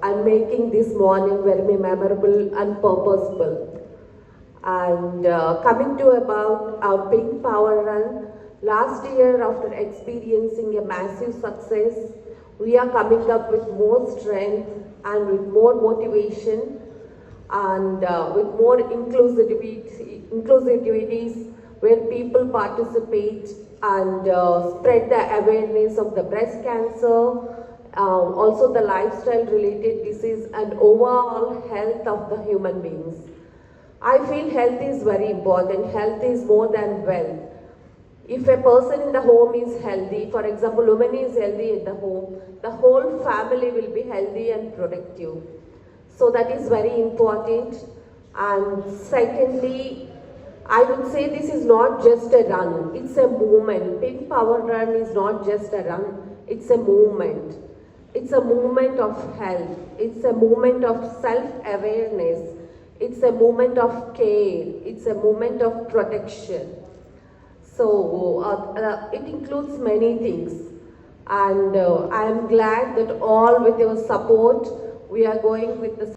and making this morning very memorable and purposeful. And coming to about our Pink Power Run, last year after experiencing a massive success, we are coming up with more strength and with more motivation and with more inclusivities where people participate and spread the awareness of the breast cancer, also the lifestyle related disease and overall health of the human beings. I feel health is very important. Health is more than wealth. If a person in the home is healthy, for example, woman is healthy at the home, the whole family will be healthy and productive. So that is very important. And secondly, I would say this is not just a run, it's a movement. Pink Power Run is not just a run, it's a movement. It's a movement of health, it's a movement of self-awareness, it's a movement of care, it's a movement of protection. So it includes many things. And I am glad that all with your support, we are going with the...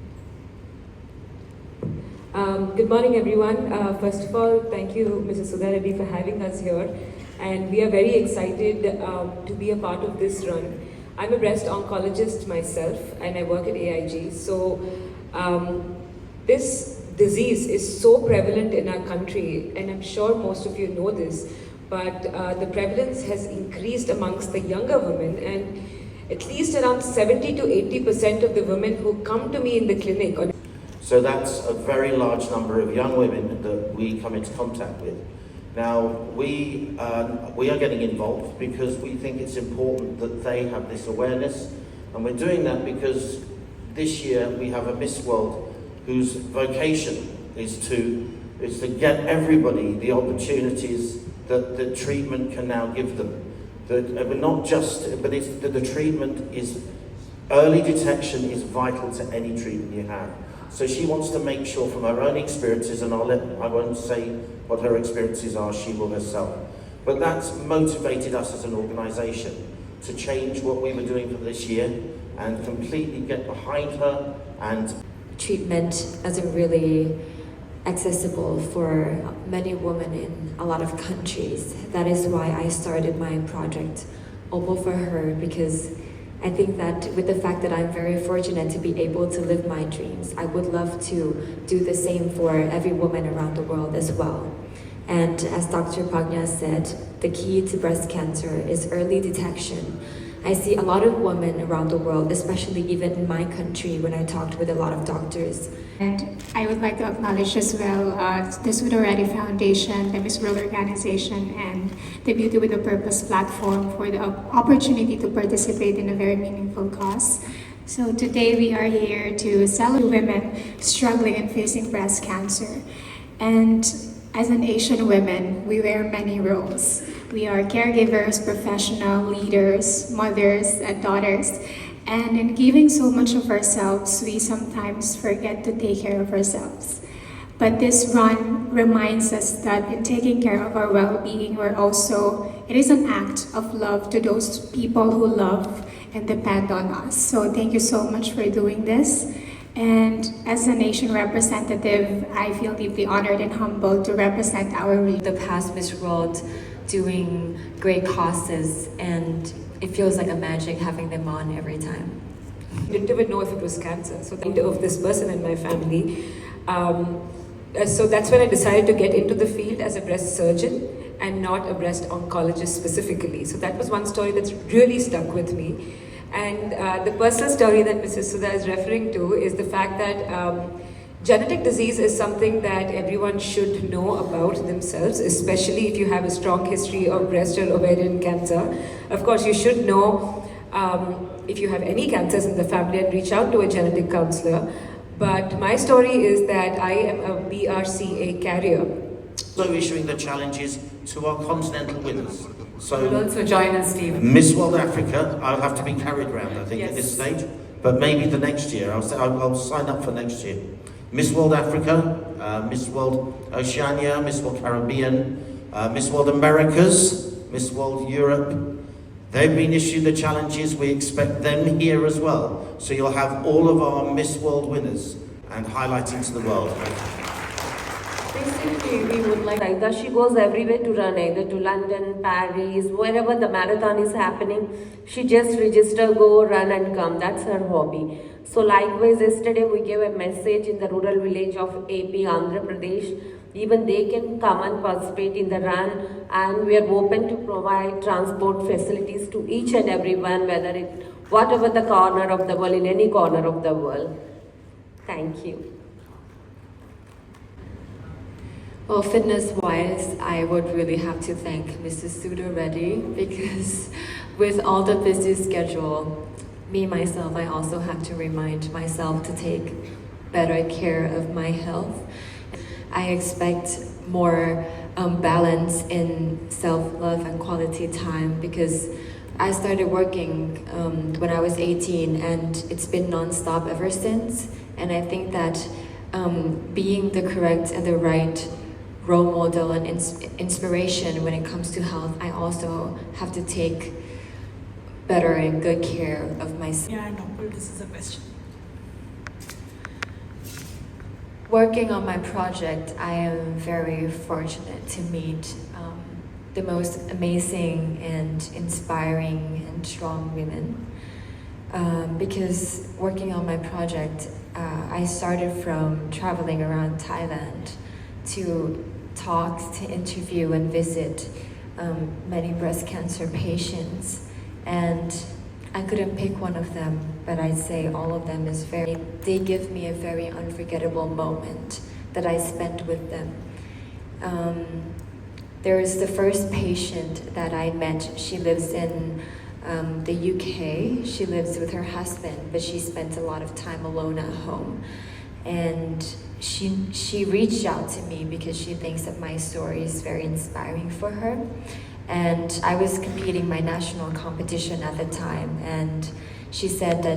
Good morning, everyone. First of all, thank you, Mrs. Sudha Reddy, for having us here. And we are very excited to be a part of this run. I'm a breast oncologist myself, and I work at AIG. So this disease is so prevalent in our country, and I'm sure most of you know this, but the prevalence has increased amongst the younger women, and at least around 70 to 80% of the women who come to me in the clinic. So that's a very large number of young women that we come into contact with. Now, we are getting involved because we think it's important that they have this awareness, and we're doing that because this year we have a Miss World whose vocation is to get everybody the opportunities that the treatment can now give them. That the treatment is, early detection is vital to any treatment you have. So she wants to make sure from her own experiences, and I won't say what her experiences are, she will herself. But that's motivated us as an organisation to change what we were doing for this year and completely get behind her. And treatment isn't really accessible for many women in a lot of countries. That is why I started my project Opal for Her, because I think that with the fact that I'm very fortunate to be able to live my dreams, I would love to do the same for every woman around the world as well. And as Dr. Pagna said, the key to breast cancer is early detection. I see a lot of women around the world, especially even in my country when I talked with a lot of doctors. And I would like to acknowledge as well the Sudha Reddy Foundation, the Miss World Organization, and the Beauty with a Purpose platform for the opportunity to participate in a very meaningful cause. So today we are here to celebrate women struggling and facing breast cancer. And as an Asian woman, we wear many roles. We are caregivers, professional, leaders, mothers, and daughters. And in giving so much of ourselves, we sometimes forget to take care of ourselves. But this run reminds us that in taking care of our well-being, it is an act of love to those people who love and depend on us. So thank you so much for doing this. And as a nation representative, I feel deeply honored and humbled to represent our region. The past Miss World doing great causes, and it feels like a magic having them on every time. I didn't even know if it was cancer, so the of this person in my family. So that's when I decided to get into the field as a breast surgeon and not a breast oncologist specifically. So that was one story that's really stuck with me. And the personal story that Mrs. Sudha is referring to is the fact that genetic disease is something that everyone should know about themselves, especially if you have a strong history of breast or ovarian cancer. Of course, you should know if you have any cancers in the family and reach out to a genetic counselor. But my story is that I am a BRCA carrier. So issuing the challenges to our continental winners. So you'll also join us, Stephen. Miss World Africa, I'll have to be carried round, I think, yes, at this stage. But maybe the next year, I'll sign up for next year. Miss World Africa, Miss World Oceania, Miss World Caribbean, Miss World Americas, Miss World Europe, They've been issued the challenges, we expect them here as well. So you'll have all of our Miss World winners and highlighting to the world. Basically, we would like either she goes everywhere to run, either to London, Paris, wherever the marathon is happening. She just register, go, run and come. That's her hobby. So likewise, yesterday we gave a message in the rural village of AP, Andhra Pradesh. Even they can come and participate in the run, and we are open to provide transport facilities to each and everyone, whether it, whatever the corner of the world, in any corner of the world. Thank you. Well, fitness-wise, I would really have to thank Mrs. Sudha Reddy because with all the busy schedule, me myself, I also have to remind myself to take better care of my health. I expect more balance in self-love and quality time because I started working when I was 18 and it's been non-stop ever since. And I think that being the correct and the right role model and inspiration when it comes to health, I also have to take better and good care of myself. Yeah, no, but this is a question. Working on my project, I am very fortunate to meet the most amazing and inspiring and strong women. Because working on my project, I started from traveling around Thailand to talk, to interview and visit many breast cancer patients. And I couldn't pick one of them, but I'd say all of them they give me a very unforgettable moment that I spent with them. There is the first patient that I met. She lives in the UK. She lives with her husband, but she spent a lot of time alone at home. And she reached out to me because she thinks that my story is very inspiring for her. And I was competing my national competition at the time, and she said that